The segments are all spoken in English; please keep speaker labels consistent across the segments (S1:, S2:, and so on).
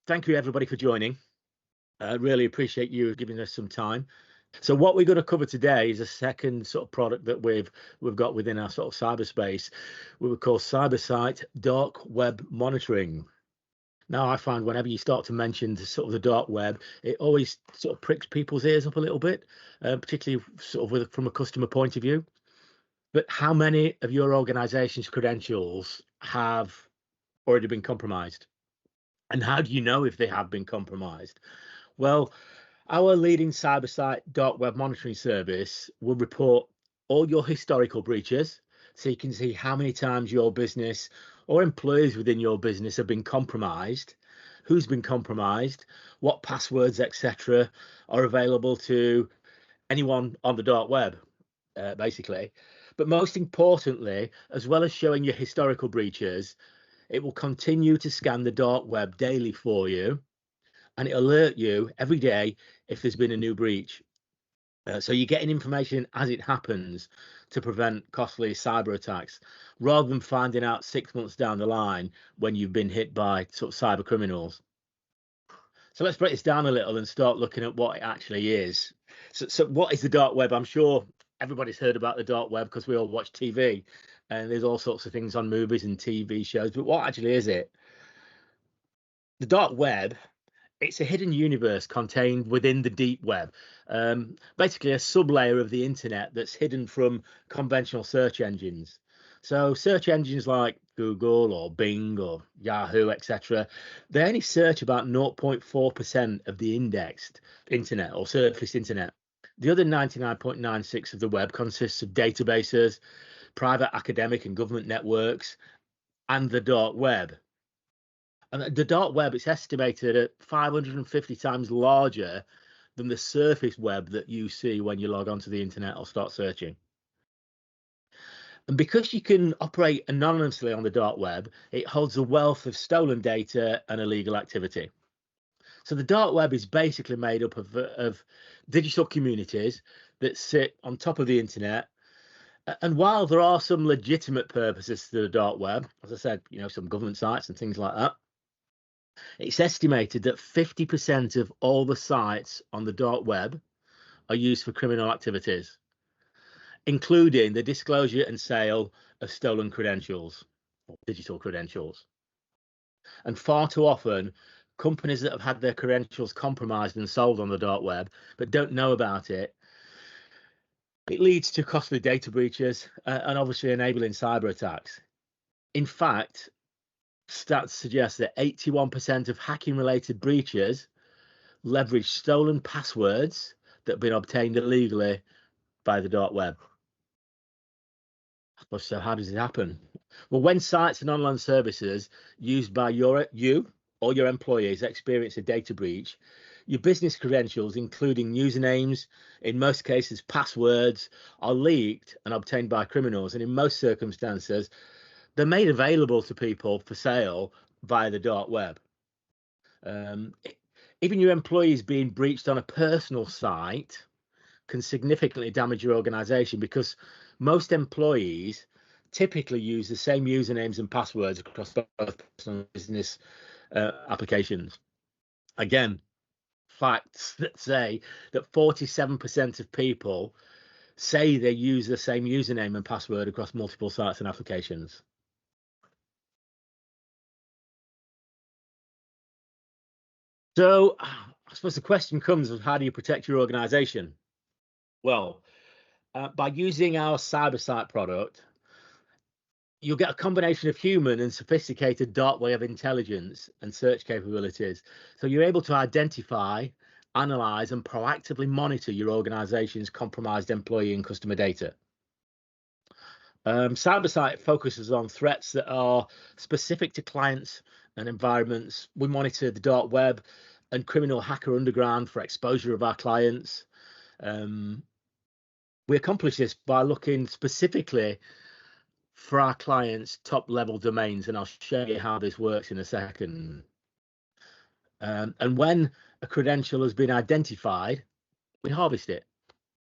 S1: Thank you everybody for joining. I really appreciate you giving us some time. So what we're going to cover today is a second sort of product that we've got within our sort of cyberspace. We would call CyberSIGHT Dark Web Monitoring. Now, I find whenever you start to mention the dark web, it always sort of pricks people's ears up a little bit, particularly from a customer point of view. But how many of your organization's credentials have already been compromised? And how do you know if they have been compromised? Well, our leading CyberSIGHT Dark Web Monitoring service will report all your historical breaches, so you can see how many times your business or employees within your business have been compromised, who's been compromised, what passwords, etc., are available to anyone on the dark web, basically. But most importantly, as well as showing your historical breaches, it will continue to scan the dark web daily for you, and it'll alert you every day if there's been a new breach. So you're getting information as it happens to prevent costly cyber attacks, rather than finding out 6 months down the line when you've been hit by sort of cyber criminals. So let's break this down a little and start looking at what it actually is. So what is the dark web? I'm sure everybody's heard about the dark web because we all watch TV, and there's all sorts of things on movies and TV shows. But what actually is it? The dark web, it's a hidden universe contained within the deep web, basically a sublayer of the internet that's hidden from conventional search engines. So search engines like Google or Bing or Yahoo, etc., they only search about 0.4% of the indexed internet or surface internet. The other 99.96% of the web consists of databases, private academic and government networks, and the dark web. And the dark web, it's estimated at 550 times larger than the surface web that you see when you log onto the internet or start searching. And because you can operate anonymously on the dark web, it holds a wealth of stolen data and illegal activity. So the dark web is basically made up of digital communities that sit on top of the internet. And while there are some legitimate purposes to the dark web, as I said, some government sites and things like that, it's estimated that 50% of all the sites on the dark web are used for criminal activities, including the disclosure and sale of stolen credentials, or digital credentials. And far too often, companies that have had their credentials compromised and sold on the dark web but don't know about it, it leads to costly data breaches and obviously enabling cyber attacks. In fact, stats suggest that 81% of hacking-related breaches leverage stolen passwords that have been obtained illegally by the dark web. So how does it happen? Well, when sites and online services used by you or your employees experience a data breach, your business credentials, including usernames, in most cases passwords, are leaked and obtained by criminals, and in most circumstances they're made available to people for sale via the dark web. Even your employees being breached on a personal site can significantly damage your organization, because most employees typically use the same usernames and passwords across both personal and business applications. Again, facts that say that 47% of people say they use the same username and password across multiple sites and applications. So I suppose the question comes of, how do you protect your organization? Well, by using our CyberSIGHT product, you'll get a combination of human and sophisticated dark web intelligence and search capabilities. So you're able to identify, analyze, and proactively monitor your organization's compromised employee and customer data. CyberSIGHT focuses on threats that are specific to clients and environments. We monitor the dark web and criminal hacker underground for exposure of our clients. We accomplish this by looking specifically for our clients' top level domains, and I'll show you how this works in a second. And when a credential has been identified, we harvest it,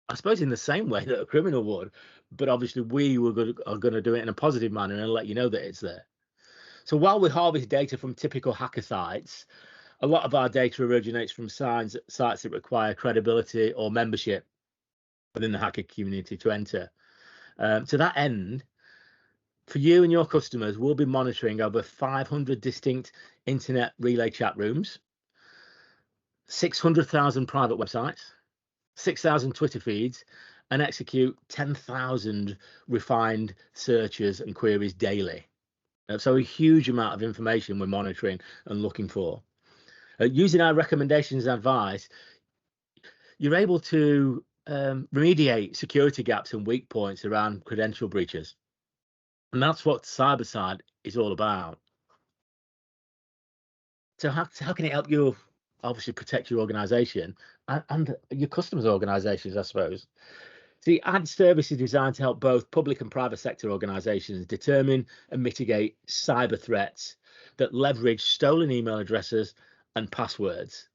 S1: I suppose in the same way that a criminal would, but obviously we are going to do it in a positive manner and let you know that it's there. So while we harvest data from typical hacker sites, A lot of our data originates from sites that require credibility or membership within the hacker community to enter. To that end, for you and your customers, we'll be monitoring over 500 distinct internet relay chat rooms, 600,000 private websites, 6,000 Twitter feeds, and execute 10,000 refined searches and queries daily. So a huge amount of information we're monitoring and looking for. Using our recommendations and advice, you're able to remediate security gaps and weak points around credential breaches. And that's what CyberSIGHT is all about. So how can it help you obviously protect your organization and your customers' organizations, I suppose? The ad service is designed to help both public and private sector organizations determine and mitigate cyber threats that leverage stolen email addresses and passwords.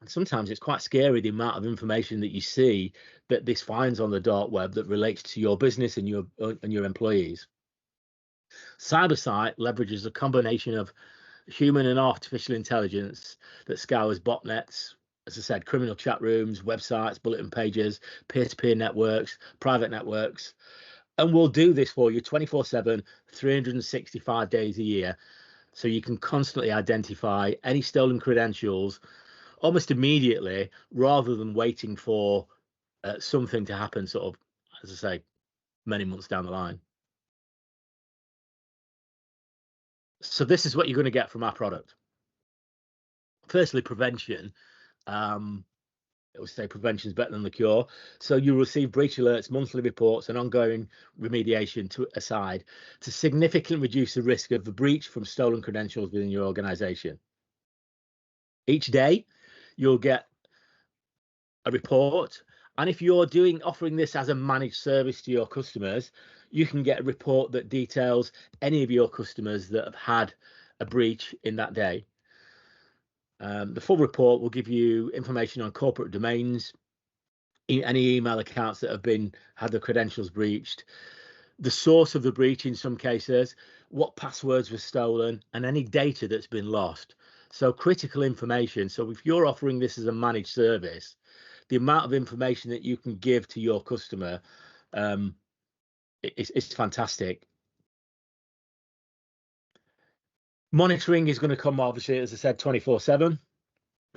S1: And sometimes it's quite scary, the amount of information that you see that this finds on the dark web that relates to your business and your employees. CyberSIGHT leverages a combination of human and artificial intelligence that scours botnets, as I said, criminal chat rooms, websites, bulletin pages, peer-to-peer networks, private networks. And we'll do this for you 24/7, 365 days a year. So you can constantly identify any stolen credentials almost immediately, rather than waiting for something to happen sort of, as I say, many months down the line. So this is what you're going to get from our product. Firstly, prevention. It will say prevention is better than the cure. So you receive breach alerts, monthly reports, and ongoing remediation aside to significantly reduce the risk of the breach from stolen credentials within your organization. Each day, you'll get a report. And if you're offering this as a managed service to your customers, you can get a report that details any of your customers that have had a breach in that day. The full report will give you information on corporate domains, any email accounts that have had the credentials breached, the source of the breach in some cases, what passwords were stolen, and any data that's been lost. So critical information. So if you're offering this as a managed service, the amount of information that you can give to your customer is fantastic. Monitoring is going to come, obviously, as I said, 24/7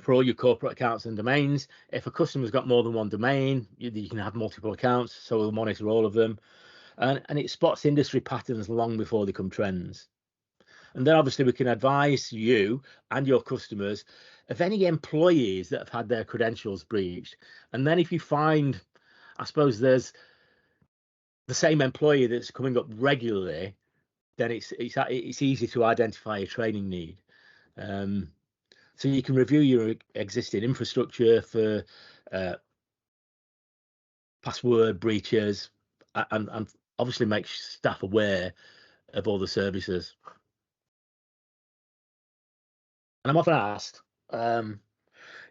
S1: for all your corporate accounts and domains. If a customer's got more than one domain, you can have multiple accounts, so we'll monitor all of them. And it spots industry patterns long before they become trends. And then obviously we can advise you and your customers of any employees that have had their credentials breached. And then if you find, I suppose, there's the same employee that's coming up regularly, then it's easy to identify a training need. So you can review your existing infrastructure for password breaches and obviously make staff aware of all the services. And I'm often asked,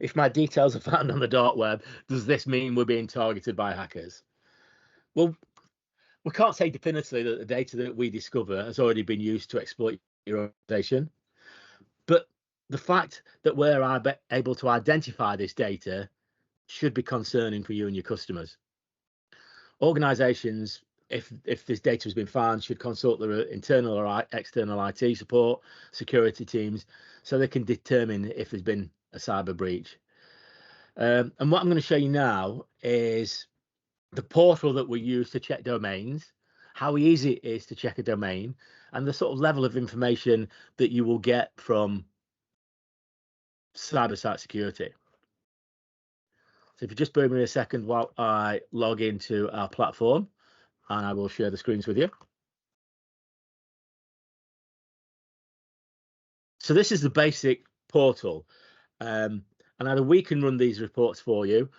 S1: if my details are found on the dark web, does this mean we're being targeted by hackers? Well, we can't say definitively that the data that we discover has already been used to exploit your organization. But the fact that we're able to identify this data should be concerning for you and your customers. Organizations, if this data has been found, should consult their internal or external IT support, security teams, so they can determine if there's been a cyber breach. And what I'm going to show you now is the portal that we use to check domains, how easy it is to check a domain, and the sort of level of information that you will get from CyberSIGHT security. So if you just bear with me a second while I log into our platform, and I will share the screens with you. So this is the basic portal, and either we can run these reports for you,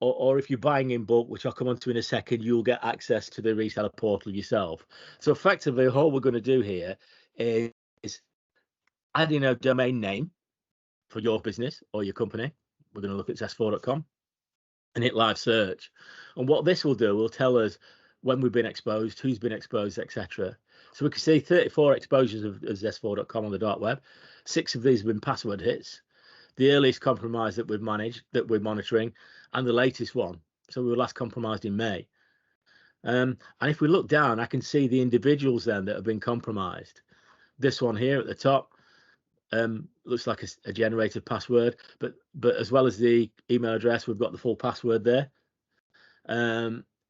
S1: or if you're buying in bulk, which I'll come on to in a second, you'll get access to the reseller portal yourself. So effectively, all we're going to do here is add in a domain name for your business or your company. We're going to look at Zest4.com and hit live search. And what this will do will tell us when we've been exposed, who's been exposed, etc. So we can see 34 exposures of Zest4.com on the dark web. 6 of these have been password hits, the earliest compromise that we've managed, that we're monitoring, and the latest one. So we were last compromised in May. And if we look down, I can see the individuals then that have been compromised. This one here at the top looks like a generated password, but as well as the email address, we've got the full password there.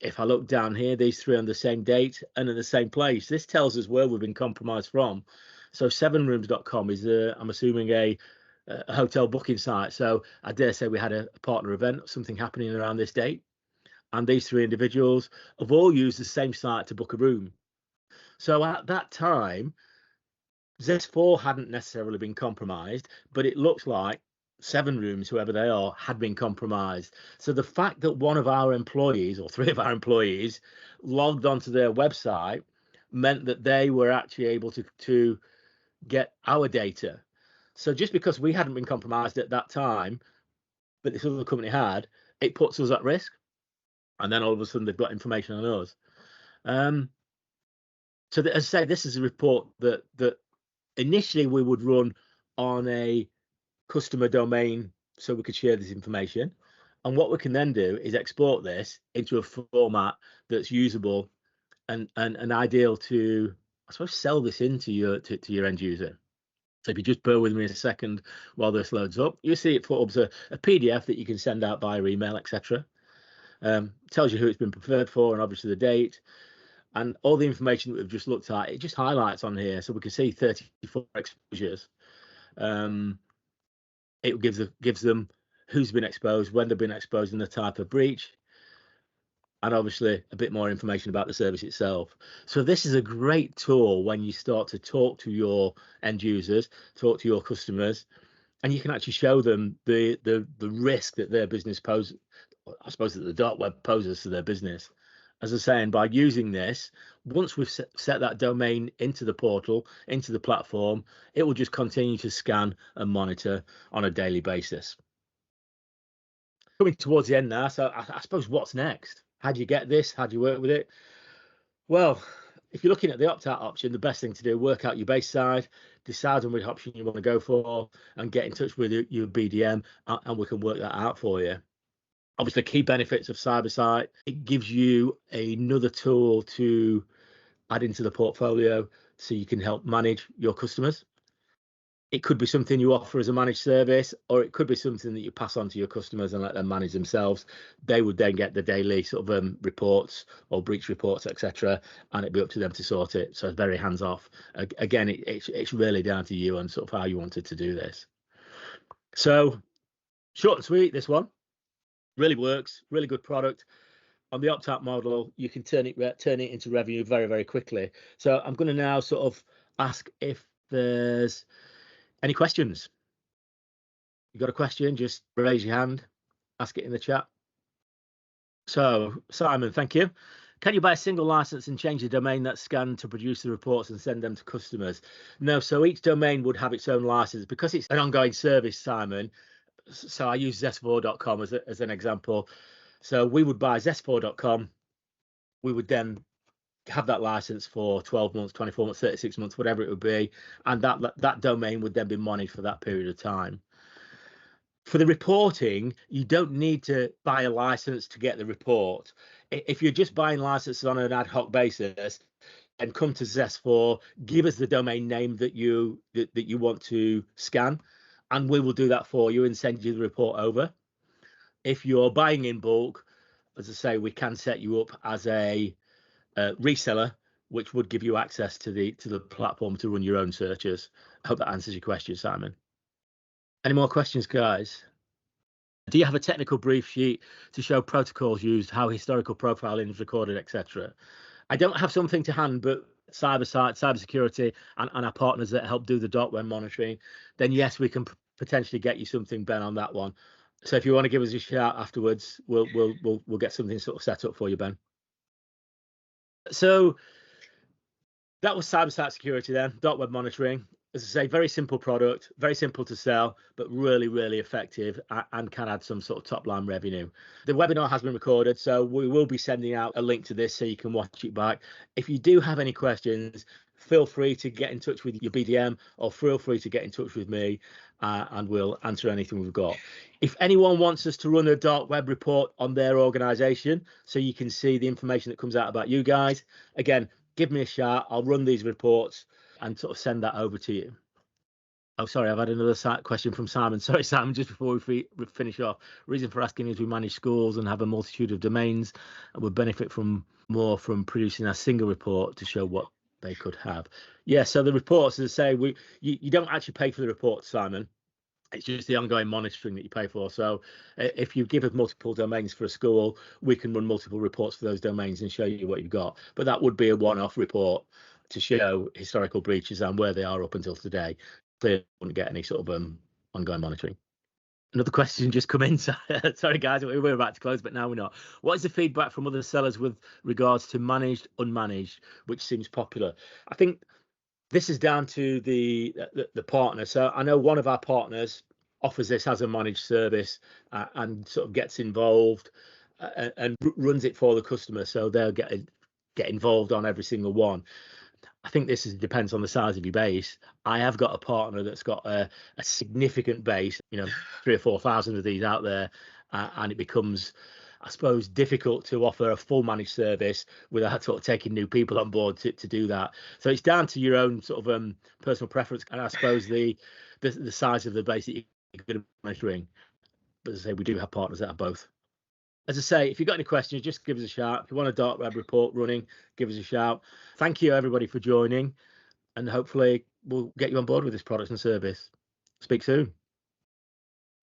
S1: If I look down here, these 3 on the same date and in the same place, this tells us where we've been compromised from. So 7rooms.com is, I'm assuming, a hotel booking site. So I dare say we had a partner event, something happening around this date. And these 3 individuals have all used the same site to book a room. So at that time, Zest4 hadn't necessarily been compromised, but it looks like 7rooms, whoever they are, had been compromised. So the fact that one of our employees, or 3 of our employees, logged onto their website meant that they were actually able to get our data. So just because we hadn't been compromised at that time, but this other company had, it puts us at risk. And then all of a sudden they've got information on us. So as I say, this is a report that initially we would run on a customer domain so we could share this information. And what we can then do is export this into a format that's usable and ideal to, I suppose, sell this into your end user. So if you just bear with me a second while this loads up, you see it forms a PDF that you can send out via email, etc. Tells you who it's been preferred for and obviously the date. And all the information that we've just looked at, it just highlights on here. So we can see 34 exposures. It gives them who's been exposed, when they've been exposed, and the type of breach. And obviously a bit more information about the service itself. So this is a great tool when you start to talk to your end users, talk to your customers, and you can actually show them the risk that their business poses. I suppose that the dark web poses to their business. As I was saying, by using this, once we've set that domain into the portal, into the platform, it will just continue to scan and monitor on a daily basis. Coming towards the end now, so I suppose what's next? How do you get this? How do you work with it? Well, if you're looking at the opt-out option, the best thing to do, work out your base side, decide on which option you want to go for, and get in touch with your BDM, and we can work that out for you. Obviously, key benefits of CyberSIGHT, it gives you another tool to add into the portfolio so you can help manage your customers. It could be something you offer as a managed service, or it could be something that you pass on to your customers and let them manage themselves. They would then get the daily sort of reports or breach reports, etc., and it'd be up to them to sort it. So it's very hands off. Again, it's really down to you and sort of how you wanted to do this. So short and sweet, this one. Really works, really good product. On the opt-out model, you can turn it into revenue very, very quickly. So I'm going to now sort of ask if there's any questions. You got a question, just raise your hand, ask it in the chat. So Simon, thank you. Can you buy a single license and change the domain that's scanned to produce the reports and send them to customers? No, so each domain would have its own license because it's an ongoing service, Simon. So I use Zest4.com as an example. So we would buy Zest4.com. We would then have that license for 12 months, 24 months, 36 months, whatever it would be. And that domain would then be monitored for that period of time. For the reporting, you don't need to buy a license to get the report. If you're just buying licenses on an ad hoc basis, and come to Zest4, give us the domain name that you want to scan, and we will do that for you and send you the report over. If you're buying in bulk, as I say, we can set you up as a reseller, which would give you access to the platform to run your own searches. I hope that answers your question, Simon. Any more questions, guys? Do you have a technical brief sheet to show protocols used, how historical profiling is recorded, etc.? I don't have something to hand, but CyberSIGHT, cybersecurity, and our partners that help do the dark web monitoring, then yes, we can potentially get you something, Ben, on that one. So if you want to give us a shout afterwards, we'll get something sort of set up for you, Ben. So that was CyberSIGHT security then, dark web monitoring. As I say, very simple product, very simple to sell, but really, really effective and can add some sort of top line revenue. The webinar has been recorded, so we will be sending out a link to this so you can watch it back. If you do have any questions, feel free to get in touch with your BDM, or feel free to get in touch with me, and we'll answer anything we've got. If anyone wants us to run a dark web report on their organization so you can see the information that comes out about you guys, again, give me a shout. I'll run these reports and sort of send that over to you. Oh, sorry, I've had another question from Simon. Sorry, Simon, just before we finish off. Reason for asking is we manage schools and have a multitude of domains and would benefit more from producing a single report to show what they could have. Yeah, so the reports, as I say, you don't actually pay for the reports, Simon. It's just the ongoing monitoring that you pay for. So if you give us multiple domains for a school, we can run multiple reports for those domains and show you what you've got. But that would be a one-off report to show historical breaches and where they are up until today. Clearly wouldn't get any sort of ongoing monitoring. Another question just come in. Sorry, guys, we were about to close, but now we're not. What is the feedback from other sellers with regards to managed, unmanaged, which seems popular? I think this is down to the partner. So I know one of our partners offers this as a managed service, and sort of gets involved and runs it for the customer. So they'll get involved on every single one. I think this depends on the size of your base. I have got a partner that's got a significant base, 3,000 or 4,000 of these out there, and it becomes, I suppose, difficult to offer a full managed service without sort of taking new people on board to do that. So it's down to your own sort of personal preference, and I suppose the size of the base that you're going to be monitoring. But as I say, we do have partners that have both. As I say, if you've got any questions, just give us a shout. If you want a dark web report running, give us a shout. Thank you, everybody, for joining, and hopefully we'll get you on board with this product and service. Speak soon.